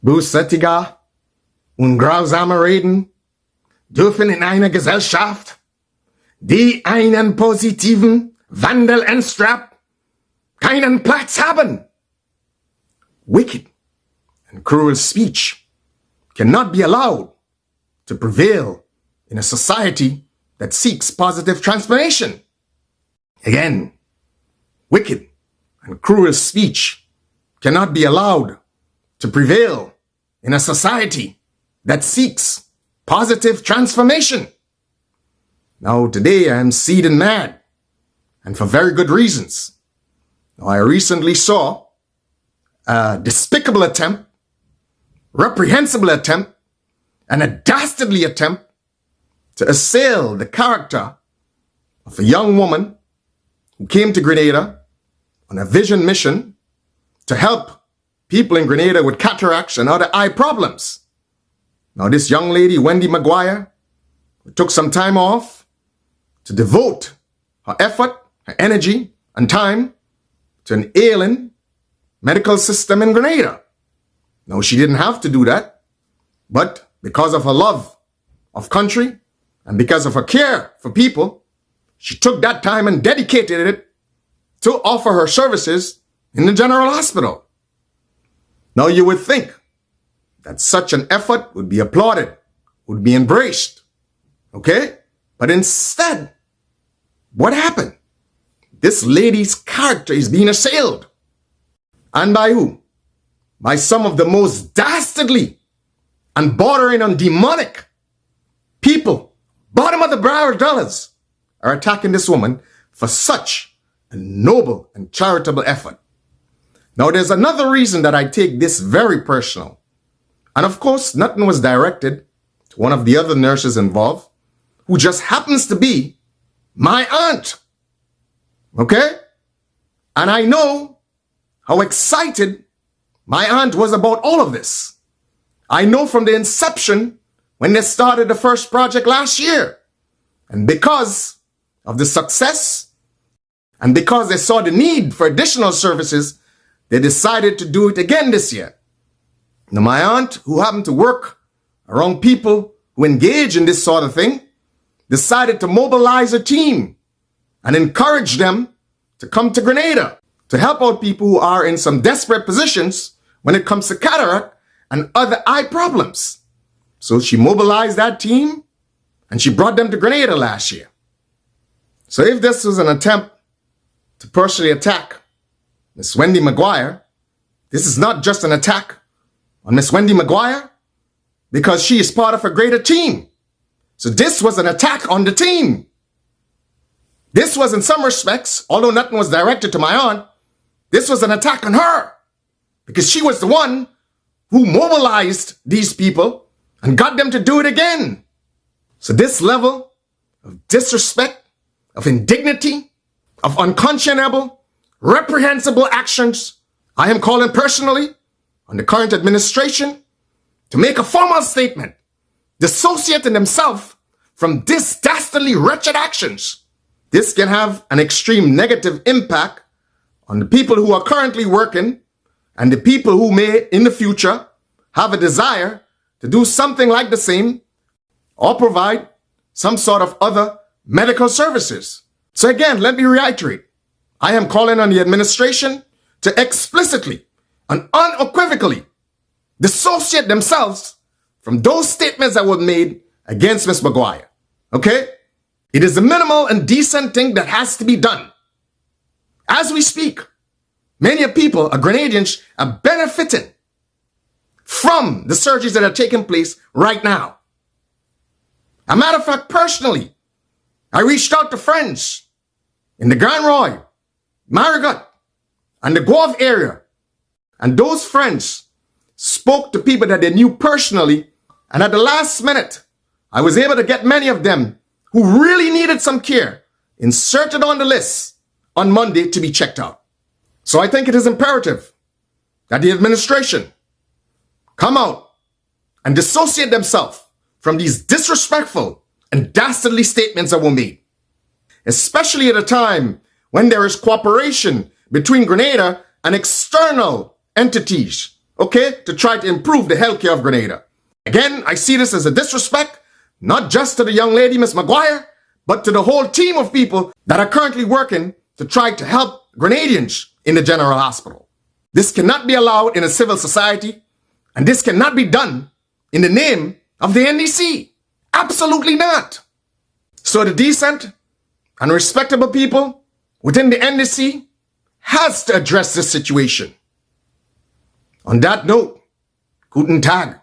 Bußsättiger und grausamer Reden dürfen in einer Gesellschaft, die einen positiven Wandel anstrebt, keinen Platz haben. Wicked and cruel speech cannot be allowed to prevail in a society that seeks positive transformation. Again, wicked and cruel speech cannot be allowed to prevail in a society that seeks positive transformation. Now, today I am seething mad, and for very good reasons. Now, I recently saw a despicable attempt, reprehensible attempt, and a dastardly attempt to assail the character of a young woman who came to Grenada on a vision mission to help people in Grenada with cataracts and other eye problems. Now, this young lady, Wendy Maguire, took some time off to devote her effort, her energy, and time to an ailing medical system in Grenada. Now, she didn't have to do that, but because of her love of country and because of her care for people, she took that time and dedicated it to offer her services in the general hospital. Now, you would think that such an effort would be applauded, would be embraced, okay? But instead, what happened? This lady's character is being assailed. And by who? By some of the most dastardly and bordering on demonic people, bottom of the barrel dollars, are attacking this woman for such a noble and charitable effort. Now, there's another reason that I take this very personal. And of course, nothing was directed to one of the other nurses involved, who just happens to be my aunt. Okay? And I know how excited my aunt was about all of this. I know from the inception when they started the first project last year. And because of the success and because they saw the need for additional services, they decided to do it again this year. Now, my aunt, who happened to work around people who engage in this sort of thing, decided to mobilize a team and encourage them to come to Grenada to help out people who are in some desperate positions when it comes to cataract and other eye problems. So she mobilized that team and she brought them to Grenada last year. So if this was an attempt to personally attack Miss Wendy Maguire, this is not just an attack on Miss Wendy Maguire because she is part of a greater team. So this was an attack on the team. This was in some respects, although nothing was directed to my aunt, this was an attack on her because she was the one who mobilized these people and got them to do it again. So this level of disrespect, of indignity, of unconscionable, reprehensible actions, I am calling personally on the current administration to make a formal statement dissociating themselves from this dastardly, wretched actions. This can have an extreme negative impact on the people who are currently working and the people who may in the future have a desire to do something like the same or provide some sort of other medical services. So again, let me reiterate. I am calling on the administration to explicitly and unequivocally dissociate themselves from those statements that were made against Ms. Maguire. Okay? It is the minimal and decent thing that has to be done. As we speak, many people, Grenadians, are benefiting from the surgeries that are taking place right now. As a matter of fact, personally, I reached out to friends in the Grand Roy, Marigot, and the Guelph area. And those friends spoke to people that they knew personally. And at the last minute, I was able to get many of them who really needed some care inserted on the list on Monday to be checked out. So I think it is imperative that the administration come out and dissociate themselves from these disrespectful and dastardly statements that were made, especially at a time when there is cooperation between Grenada and external entities okay, to try to improve the healthcare of Grenada. Again, I see this as a disrespect, not just to the young lady, Miss McGuire, but to the whole team of people that are currently working to try to help Grenadians in the General Hospital. This cannot be allowed in a civil society, and this cannot be done in the name of the NDC. Absolutely not. So the decent and respectable people within the NDC has to address this situation. On that note, guten Tag.